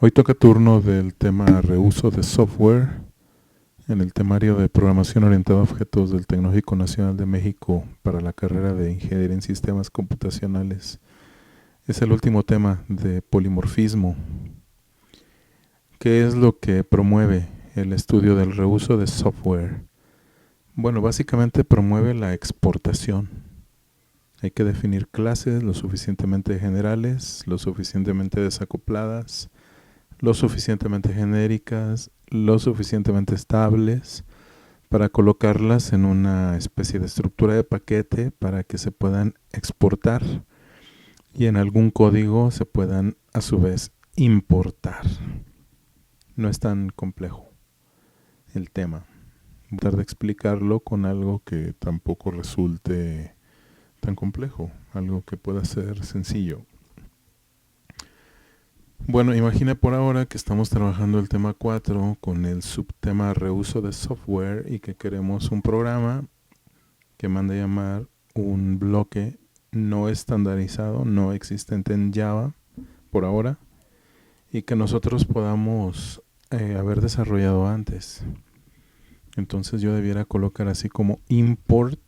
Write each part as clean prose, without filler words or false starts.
Hoy toca turno del tema reuso de software en el temario de programación orientada a objetos del Tecnológico Nacional de México para la carrera de Ingeniería en Sistemas Computacionales. Es el último tema de polimorfismo. ¿Qué es lo que promueve el estudio del reuso de software? Bueno, básicamente promueve la exportación. Hay que definir clases lo suficientemente generales, lo suficientemente desacopladas, lo suficientemente genéricas, lo suficientemente estables para colocarlas en una especie de estructura de paquete para que se puedan exportar y en algún código se puedan a su vez importar. No es tan complejo el tema. Voy a tratar de explicarlo con algo que tampoco resulte tan complejo, algo que pueda ser sencillo. Bueno, imagina por ahora que estamos trabajando el tema 4 con el subtema reuso de software y que queremos un programa que manda a llamar un bloque no estandarizado, no existente en Java por ahora, y que nosotros podamos haber desarrollado antes. Entonces yo debiera colocar así como import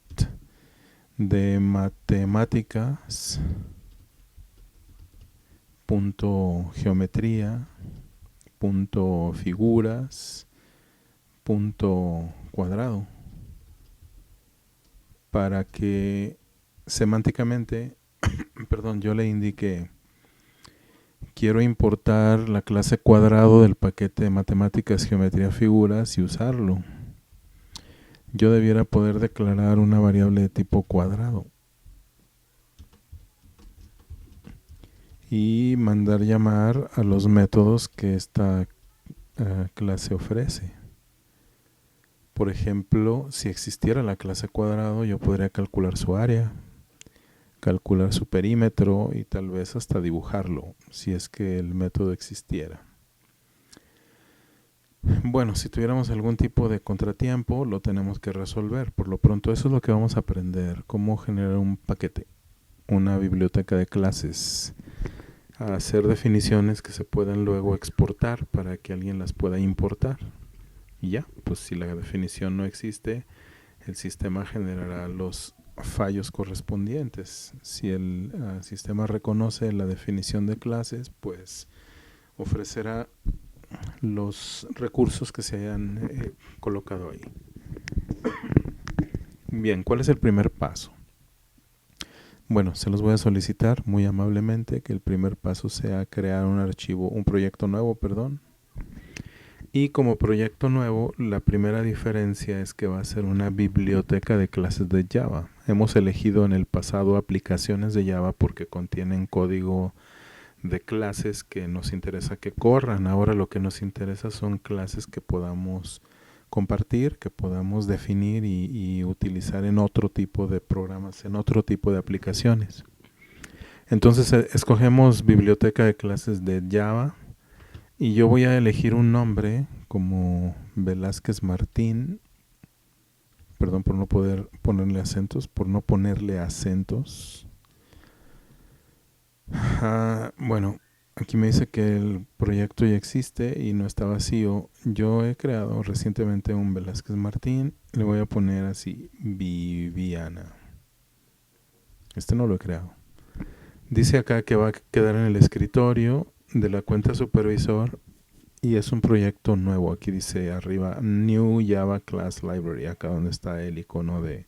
de matemáticas punto geometría punto figuras punto cuadrado para que semánticamente yo le indique quiero importar la clase cuadrado del paquete de matemáticas geometría figuras y usarlo. Yo debiera poder declarar una variable de tipo cuadrado y mandar llamar a los métodos que esta clase ofrece. Por ejemplo, si existiera la clase cuadrado, yo podría calcular su área, calcular su perímetro y tal vez hasta dibujarlo, si es que el método existiera. Bueno, si tuviéramos algún tipo de contratiempo, lo tenemos que resolver. Por lo pronto, eso es lo que vamos a aprender, cómo generar un paquete, una biblioteca de clases, a hacer definiciones que se puedan luego exportar para que alguien las pueda importar. Y ya, pues si la definición no existe, el sistema generará los fallos correspondientes. Si el sistema reconoce la definición de clases, pues ofrecerá los recursos que se hayan colocado ahí. Bien, ¿cuál es el primer paso? Bueno, se los voy a solicitar muy amablemente que el primer paso sea crear un proyecto nuevo, Y como proyecto nuevo, la primera diferencia es que va a ser una biblioteca de clases de Java. Hemos elegido en el pasado aplicaciones de Java porque contienen código de clases que nos interesa que corran. Ahora lo que nos interesa son clases que podamos compartir, que podamos definir y utilizar en otro tipo de programas, en otro tipo de aplicaciones. Entonces escogemos biblioteca de clases de Java y yo voy a elegir un nombre como Velázquez Martín, perdón por no poder ponerle acentos, por no ponerle acentos. Bueno, aquí me dice que el proyecto ya existe y no está vacío. Yo he creado recientemente un Velázquez Martín. Le voy a poner así, Viviana. Este no lo he creado. Dice acá que va a quedar en el escritorio de la cuenta supervisor y es un proyecto nuevo. Aquí dice arriba, New Java Class Library, acá donde está el icono de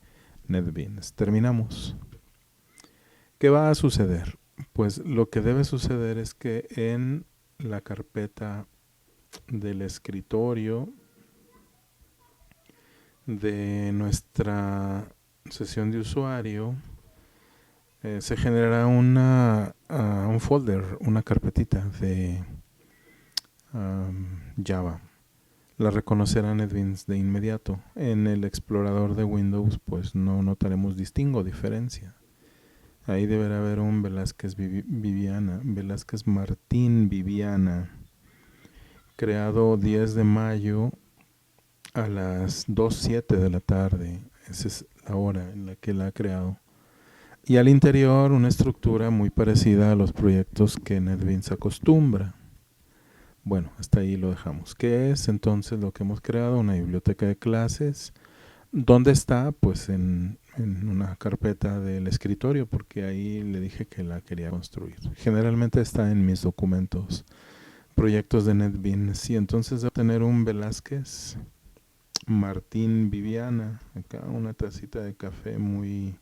NetBeans. Terminamos. ¿Qué va a suceder? Pues lo que debe suceder es que en la carpeta del escritorio de nuestra sesión de usuario se generará un folder, una carpetita de Java. La reconocerá NetBeans de inmediato. En el explorador de Windows pues no notaremos diferencia. Ahí deberá haber un Velázquez Viviana, Velázquez Martín Viviana, creado 10 de mayo a las 2:07 de la tarde. Esa es la hora en la que la ha creado. Y al interior una estructura muy parecida a los proyectos que NetBeans acostumbra. Bueno, hasta ahí lo dejamos. ¿Qué es entonces lo que hemos creado? Una biblioteca de clases. ¿Dónde está? Pues en una carpeta del escritorio, porque ahí le dije que la quería construir. Generalmente está en mis documentos, proyectos de NetBeans. Y entonces debo tener un Velázquez Martín Viviana. Acá una tacita de café muy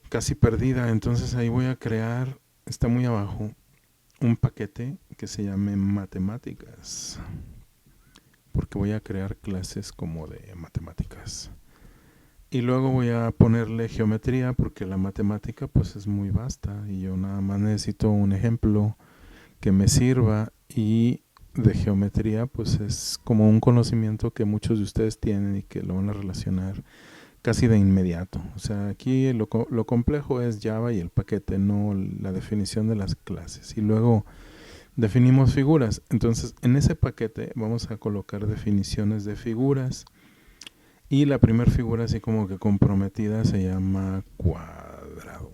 casi perdida. Entonces ahí voy a crear, está muy abajo, un paquete que se llame matemáticas, porque voy a crear clases como de matemáticas. Y luego voy a ponerle geometría, porque la matemática pues es muy vasta y yo nada más necesito un ejemplo que me sirva. Y de geometría pues es como un conocimiento que muchos de ustedes tienen y que lo van a relacionar casi de inmediato. O sea, aquí lo complejo es Java y el paquete, no la definición de las clases. Y luego definimos figuras. Entonces, en ese paquete vamos a colocar definiciones de figuras. Y la primera figura, así como que comprometida, se llama cuadrado.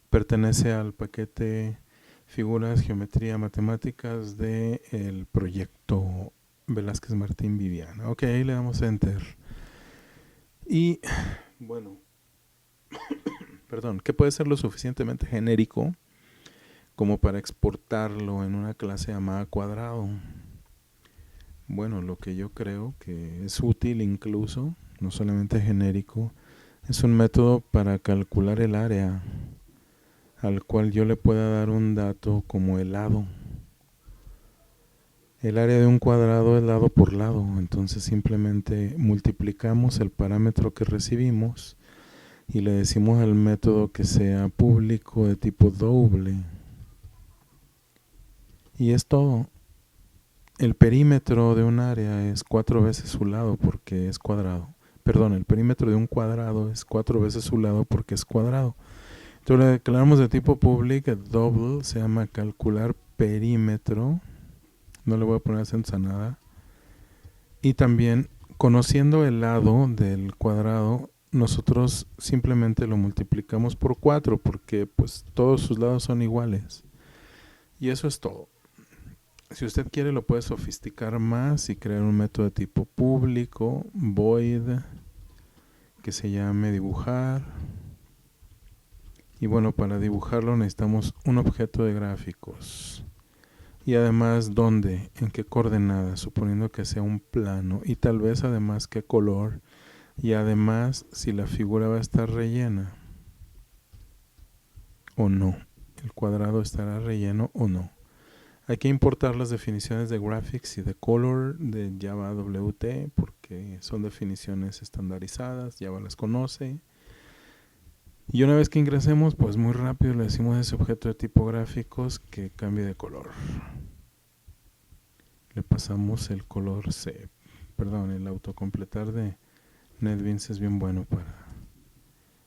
Pertenece al paquete figuras, geometría, matemáticas del proyecto Velázquez Martín Viviana. Ok, ahí le damos Enter. Y bueno, perdón, que puede ser lo suficientemente genérico como para exportarlo en una clase llamada cuadrado. Bueno, lo que yo creo que es útil incluso, no solamente genérico, es un método para calcular el área al cual yo le pueda dar un dato como el lado. El área de un cuadrado es lado por lado, entonces simplemente multiplicamos el parámetro que recibimos y le decimos al método que sea público de tipo doble. Y es todo. El perímetro de un área es 4 veces su lado porque es cuadrado. Perdón, el perímetro de un cuadrado es 4 veces su lado porque es cuadrado. Entonces le declaramos de tipo public double, se llama calcular perímetro. No le voy a poner acentos a nada. Y también, conociendo el lado del cuadrado, nosotros simplemente lo multiplicamos por 4 porque pues todos sus lados son iguales. Y eso es todo. Si usted quiere lo puede sofisticar más y crear un método de tipo público, void, que se llame dibujar. Y bueno, para dibujarlo necesitamos un objeto de gráficos. Y además, ¿dónde? ¿En qué coordenadas? Suponiendo que sea un plano. Y tal vez además qué color. Y además si la figura va a estar rellena o no. El cuadrado estará relleno o no. Hay que importar las definiciones de graphics y de color de Java WT porque son definiciones estandarizadas, Java las conoce. Y una vez que ingresemos, pues muy rápido le decimos a ese objeto de tipo gráficos que cambie de color. Le pasamos el color C. Perdón, el autocompletar de NetBeans es bien bueno para...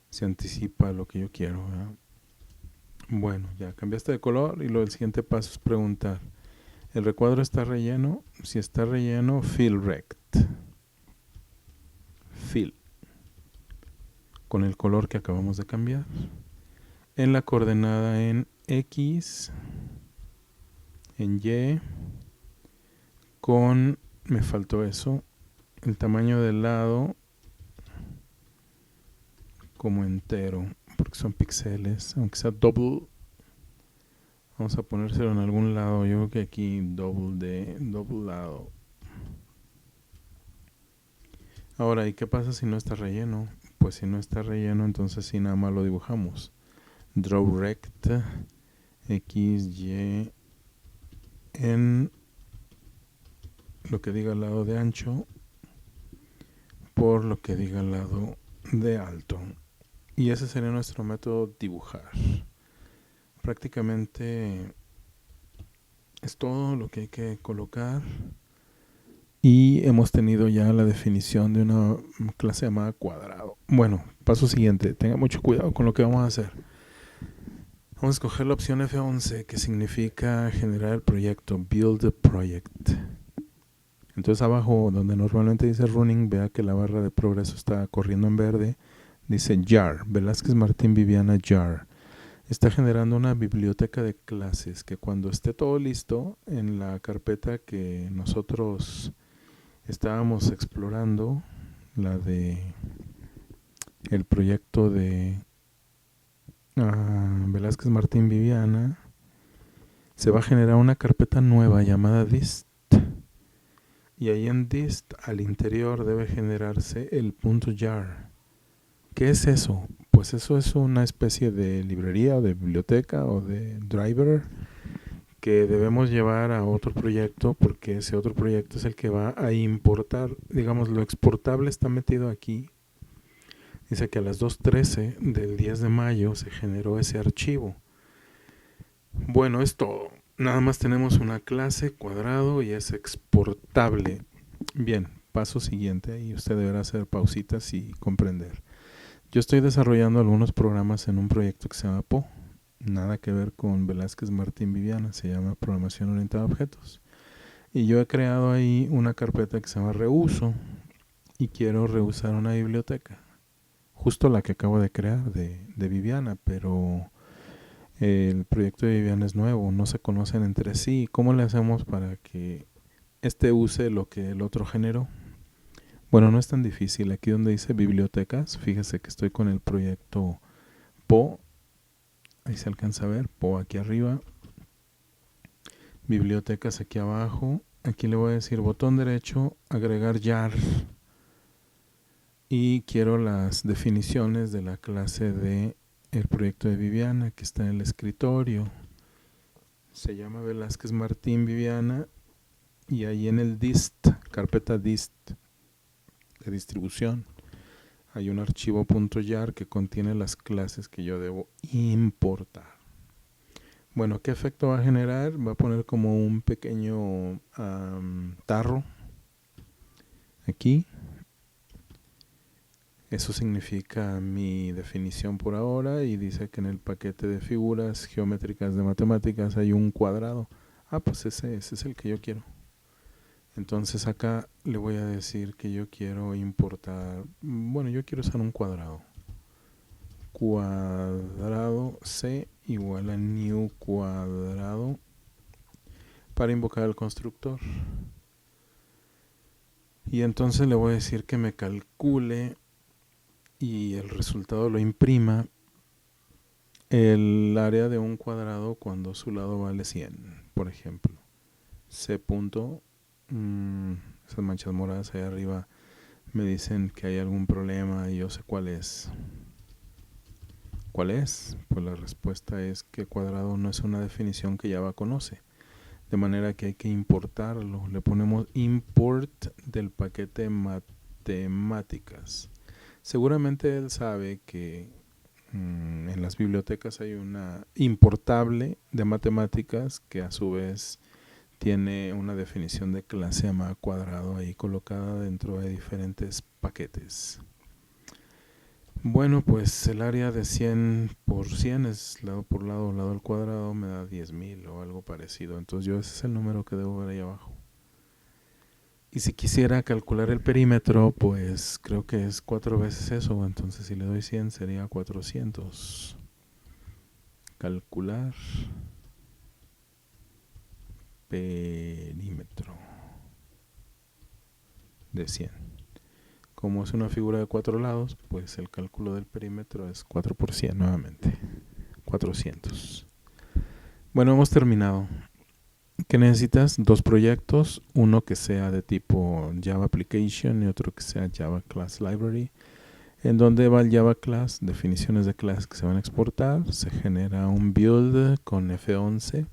se anticipa lo que yo quiero, ¿verdad? Bueno, ya cambiaste de color y el siguiente paso es preguntar. ¿El recuadro está relleno? Si está relleno, fill rect. Fill. Con el color que acabamos de cambiar. En la coordenada en X, en Y, con, me faltó eso, el tamaño del lado como entero, porque son píxeles, aunque sea double. Vamos a ponérselo en algún lado, yo creo que aquí double lado. Ahora, ¿y qué pasa si no está relleno? Pues si no está relleno, entonces sí nada más lo dibujamos. Draw rect X, Y en lo que diga el lado de ancho por lo que diga el lado de alto. Y ese sería nuestro método dibujar. Prácticamente es todo lo que hay que colocar. Y hemos tenido ya la definición de una clase llamada cuadrado. Bueno, paso siguiente. Tenga mucho cuidado con lo que vamos a hacer. Vamos a escoger la opción F11, que significa generar el proyecto, build a project. Entonces abajo, donde normalmente dice running, vea que la barra de progreso está corriendo en verde. Dice jar, Velázquez Martín Viviana jar. está generando una biblioteca de clases que cuando esté todo listo en la carpeta que nosotros estábamos explorando, la de el proyecto de Velázquez Martín Viviana, se va a generar una carpeta nueva llamada dist. Y ahí en dist al interior debe generarse el .jar. ¿Qué es eso? Pues eso es una especie de librería o de biblioteca o de driver que debemos llevar a otro proyecto, porque ese otro proyecto es el que va a importar, digamos, lo exportable está metido aquí. Dice que a las 2:13 del 10 de mayo se generó ese archivo. Bueno, es todo. Nada más tenemos una clase cuadrado y es exportable. Bien, paso siguiente, y usted deberá hacer pausitas y comprender. Yo estoy desarrollando algunos programas en un proyecto que se llama PO. Nada que ver con Velázquez Martín Viviana, se llama Programación Orientada a Objetos. Y yo he creado ahí una carpeta que se llama Reuso y quiero reusar una biblioteca. Justo la que acabo de crear de Viviana, pero el proyecto de Viviana es nuevo, no se conocen entre sí. ¿Cómo le hacemos para que este use lo que el otro generó? Bueno, no es tan difícil. Aquí donde dice bibliotecas, fíjese que estoy con el proyecto PO. Ahí se alcanza a ver, PO aquí arriba. Bibliotecas aquí abajo. Aquí le voy a decir botón derecho, agregar jar. Y quiero las definiciones de la clase de el proyecto de Viviana que está en el escritorio. Se llama Velázquez Martín Viviana. Y ahí en el dist, carpeta dist de distribución, hay un archivo .jar que contiene las clases que yo debo importar. Bueno, ¿qué efecto va a generar? Va a poner como un pequeño tarro aquí. Eso significa mi definición por ahora y dice que en el paquete de figuras geométricas de matemáticas hay un cuadrado. Pues ese es el que yo quiero. Entonces acá le voy a decir que yo quiero importar, bueno, yo quiero usar un cuadrado. Cuadrado C igual a new cuadrado para invocar al constructor. Y entonces le voy a decir que me calcule y el resultado lo imprima el área de un cuadrado cuando su lado vale 100, por ejemplo. C punto, esas manchas moradas ahí arriba me dicen que hay algún problema y yo sé cuál es. ¿Cuál es? Pues la respuesta es que cuadrado no es una definición que Java conoce. De manera que hay que importarlo. Le ponemos import del paquete matemáticas. Seguramente él sabe que en las bibliotecas hay una importable de matemáticas que a su vez tiene una definición de clase llamada cuadrado ahí colocada dentro de diferentes paquetes. Bueno, pues el área de 100 por 100 es lado por lado al cuadrado, me da 10,000 o algo parecido. Entonces yo ese es el número que debo ver ahí abajo. Y si quisiera calcular el perímetro, pues creo que es 4 veces eso. Entonces si le doy 100 sería 400. Calcular perímetro de 100. Como es una figura de 4 lados, pues el cálculo del perímetro es 4 por 100 nuevamente. 400. Bueno, hemos terminado. ¿Qué necesitas? 2 proyectos, uno que sea de tipo Java Application y otro que sea Java Class Library. En donde va el Java Class, definiciones de clases que se van a exportar. Se genera un build con F11.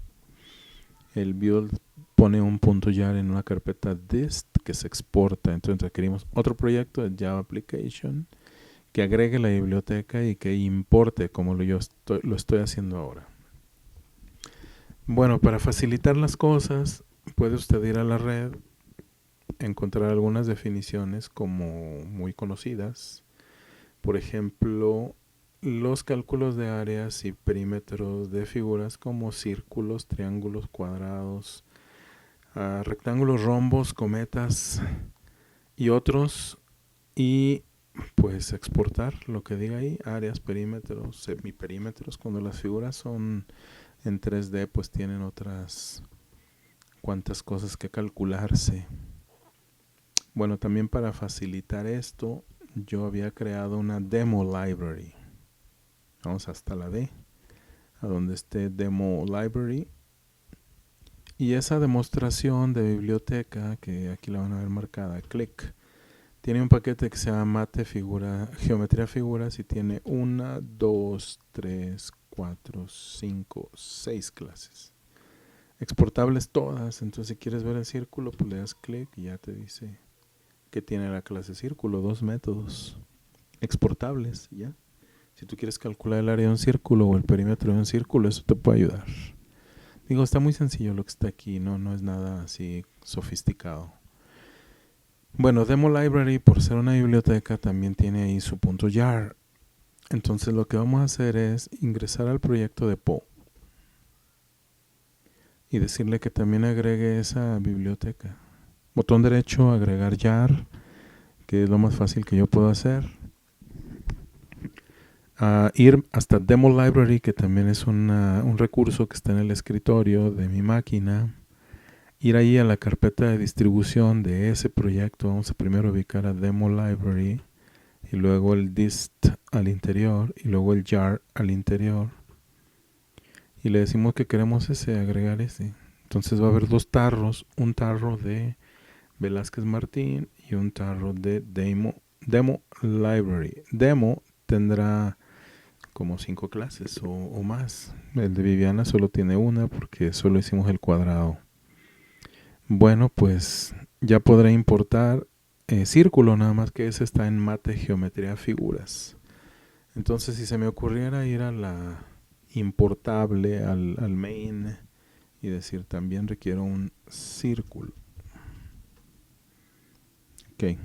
El build pone un .jar en una carpeta dist que se exporta. Entonces requerimos otro proyecto de Java Application que agregue la biblioteca y que importe como lo estoy haciendo ahora. Bueno, para facilitar las cosas, puede usted ir a la red, encontrar algunas definiciones como muy conocidas. Por ejemplo, los cálculos de áreas y perímetros de figuras como círculos, triángulos, cuadrados, rectángulos, rombos, cometas y otros. Y pues exportar lo que diga ahí, áreas, perímetros, semiperímetros. Cuando las figuras son en 3D, pues tienen otras cuantas cosas que calcularse. Bueno, también para facilitar esto, yo había creado una demo library. Vamos hasta la D, a donde esté demo library. Y esa demostración de biblioteca, que aquí la van a ver marcada, click, tiene un paquete que se llama Mate Figura, Geometría Figuras, y tiene 1, 2, 3, 4, 5, 6 clases. Exportables todas. Entonces si quieres ver el círculo, pues le das clic y ya te dice que tiene la clase círculo. 2 métodos exportables, ¿ya? Si tú quieres calcular el área de un círculo o el perímetro de un círculo, eso te puede ayudar. Digo, está muy sencillo lo que está aquí, no es nada así sofisticado. Bueno, Demo Library, por ser una biblioteca, también tiene ahí su .jar. Entonces lo que vamos a hacer es ingresar al proyecto de Poe y decirle que también agregue esa biblioteca. Botón derecho, agregar jar, que es lo más fácil que yo puedo hacer. Ir hasta Demo Library, que también es un recurso que está en el escritorio de mi máquina. Ir ahí a la carpeta de distribución de ese proyecto. Vamos a primero ubicar a Demo Library y luego el dist al interior y luego el jar al interior. Y le decimos que queremos agregar ese. Entonces va a haber 2 tarros, un tarro de Velázquez Martín y un tarro de Demo Library. Demo tendrá como 5 clases o más. El de Viviana solo tiene una porque solo hicimos el cuadrado. Bueno, pues ya podré importar círculo, nada más que ese está en Mate Geometría Figuras. Entonces si se me ocurriera ir a la importable, al main, y decir también requiero un círculo. Ok.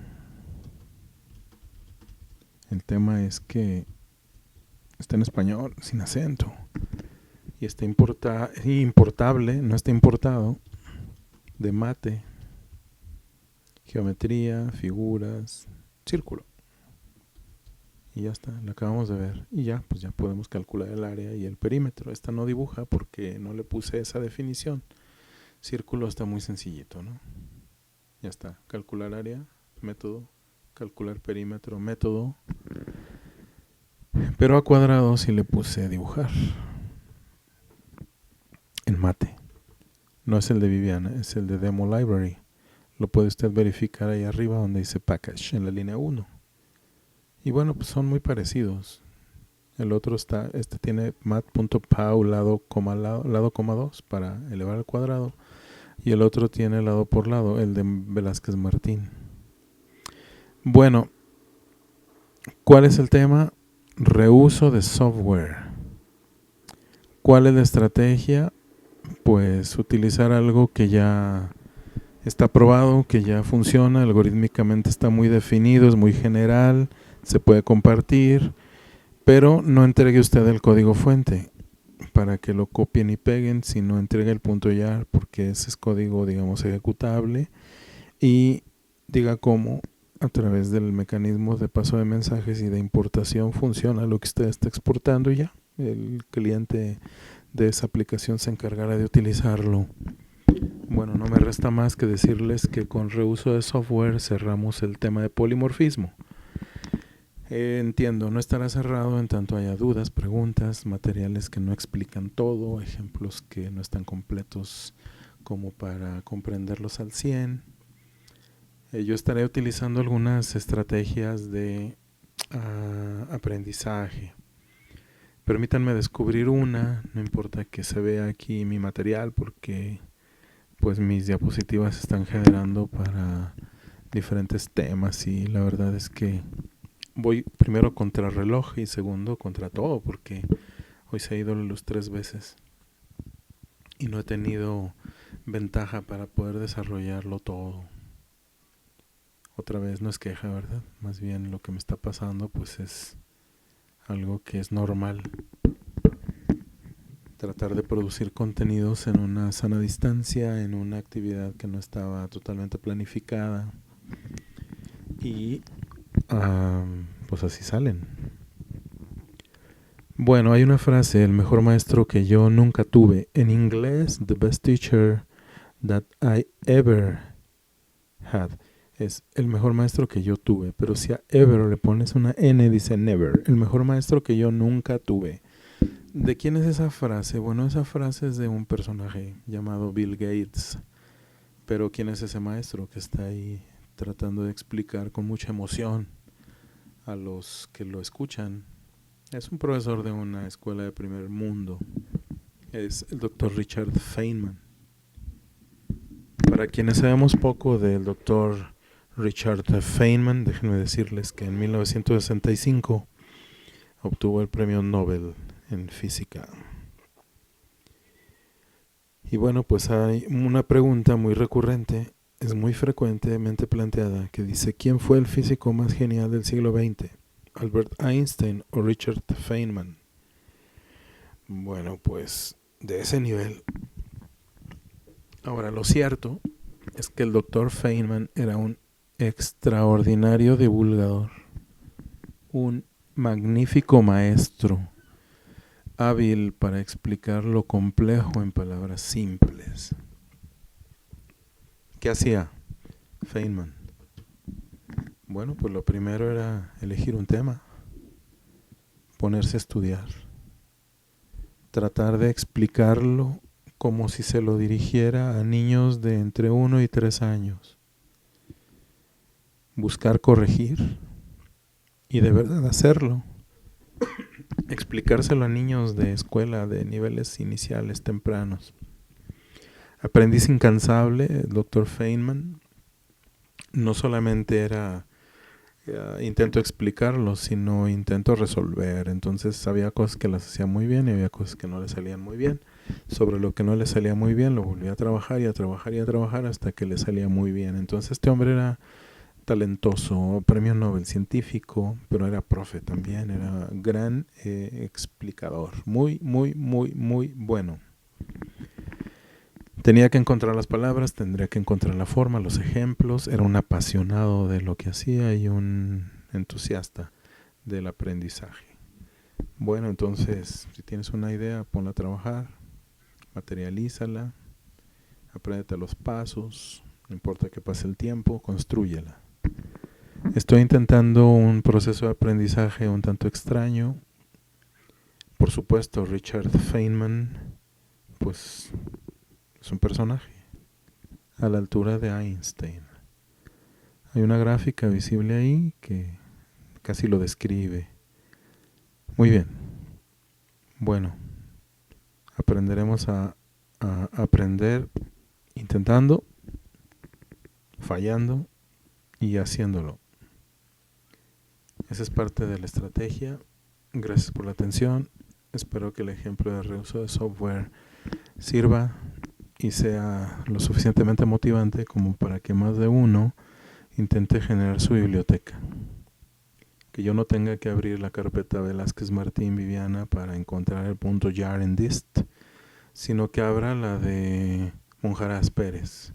El tema es que está en español, sin acento. Y está importable, no está importado, de Mate, Geometría, Figuras, Círculo. Y ya está, lo acabamos de ver. Y ya, pues ya podemos calcular el área y el perímetro. Esta no dibuja porque no le puse esa definición. Círculo está muy sencillito, ¿no? Ya está, calcular área, método, calcular perímetro, método. Pero a cuadrado sí le puse dibujar. En Mate. No es el de Viviana, es el de Demo Library. Lo puede usted verificar ahí arriba donde dice Package, en la línea 1. Y bueno, pues son muy parecidos. El otro tiene mat.pau lado coma 2 para elevar al cuadrado. Y el otro tiene lado por lado, el de Velázquez Martín. Bueno, ¿cuál es el tema? Reuso de software. ¿Cuál es la estrategia? Pues utilizar algo que ya está probado, que ya funciona, algorítmicamente está muy definido, es muy general, se puede compartir, pero no entregue usted el código fuente para que lo copien y peguen, sino entregue el .jar porque ese es código, digamos, ejecutable, y diga cómo a través del mecanismo de paso de mensajes y de importación funciona lo que usted está exportando, y ya el cliente de esa aplicación se encargará de utilizarlo. Bueno, no me resta más que decirles que con reuso de software cerramos el tema de polimorfismo. Entiendo, no estará cerrado en tanto haya dudas, preguntas, materiales que no explican todo, ejemplos que no están completos como para comprenderlos al 100. Yo estaré utilizando algunas estrategias de aprendizaje. Permítanme descubrir una, no importa que se vea aquí mi material porque pues mis diapositivas están generando para diferentes temas y la verdad es que voy primero contra el reloj y segundo contra todo porque hoy se ha ido la luz 3 veces y no he tenido ventaja para poder desarrollarlo todo. Otra vez no es queja, ¿verdad? Más bien lo que me está pasando pues es algo que es normal. Tratar de producir contenidos en una sana distancia, en una actividad que no estaba totalmente planificada. Y pues así salen. Bueno, hay una frase, el mejor maestro que yo nunca tuve. En inglés, the best teacher that I ever had. Es el mejor maestro que yo tuve. Pero si a ever le pones una N, dice never. El mejor maestro que yo nunca tuve. ¿De quién es esa frase? Bueno, esa frase es de un personaje llamado Bill Gates. Pero ¿quién es ese maestro que está ahí tratando de explicar con mucha emoción a los que lo escuchan? Es un profesor de una escuela de primer mundo. Es el doctor Richard Feynman. Para quienes sabemos poco del doctor Richard Feynman, déjenme decirles que en 1965 obtuvo el premio Nobel en física. Y bueno, pues hay una pregunta muy recurrente, es muy frecuentemente planteada, que dice: ¿quién fue el físico más genial del siglo XX? ¿Albert Einstein o Richard Feynman? Bueno, pues de ese nivel. Ahora, lo cierto es que el doctor Feynman era un extraordinario divulgador, un magnífico maestro, hábil para explicar lo complejo en palabras simples. ¿Qué hacía Feynman? Bueno, pues lo primero era elegir un tema, ponerse a estudiar, tratar de explicarlo como si se lo dirigiera a niños de entre 1 y 3 años. Buscar corregir y de verdad hacerlo. Explicárselo a niños de escuela de niveles iniciales tempranos. Aprendiz incansable, el Dr. Feynman no solamente era intento explicarlo, sino intento resolver. Entonces había cosas que las hacía muy bien y había cosas que no le salían muy bien. Sobre lo que no le salía muy bien lo volvía a trabajar y a trabajar y a trabajar hasta que le salía muy bien. Entonces este hombre era talentoso, premio Nobel científico, pero era profe también, era gran explicador, muy, muy, muy, muy bueno. Tenía que encontrar las palabras, tendría que encontrar la forma, los ejemplos, era un apasionado de lo que hacía y un entusiasta del aprendizaje. Bueno, entonces, si tienes una idea, ponla a trabajar, materialízala, apréndete los pasos, no importa que pase el tiempo, constrúyela. Estoy intentando un proceso de aprendizaje un tanto extraño. Por supuesto, Richard Feynman, pues es un personaje a la altura de Einstein. Hay una gráfica visible ahí que casi lo describe. Muy bien. Bueno, aprenderemos a aprender intentando, fallando y haciéndolo. Esa es parte de la estrategia. Gracias por la atención. Espero que el ejemplo de reuso de software sirva y sea lo suficientemente motivante como para que más de uno intente generar su biblioteca. Que yo no tenga que abrir la carpeta Velázquez Martín Viviana para encontrar el punto jar en dist, sino que abra la de Monjarás Pérez,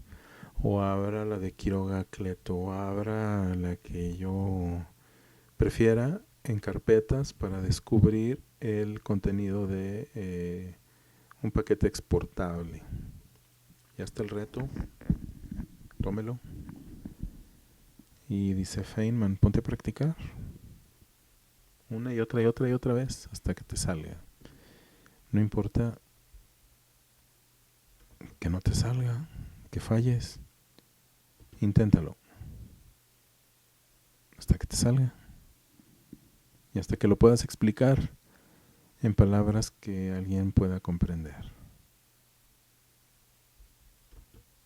o abra la de Quiroga Cleto, o abra la que yo prefiera en carpetas para descubrir el contenido de un paquete exportable. Ya está el reto, tómelo. Y dice Feynman, ponte a practicar una y otra y otra y otra vez hasta que te salga. No importa que no te salga, que falles, inténtalo hasta que te salga y hasta que lo puedas explicar en palabras que alguien pueda comprender.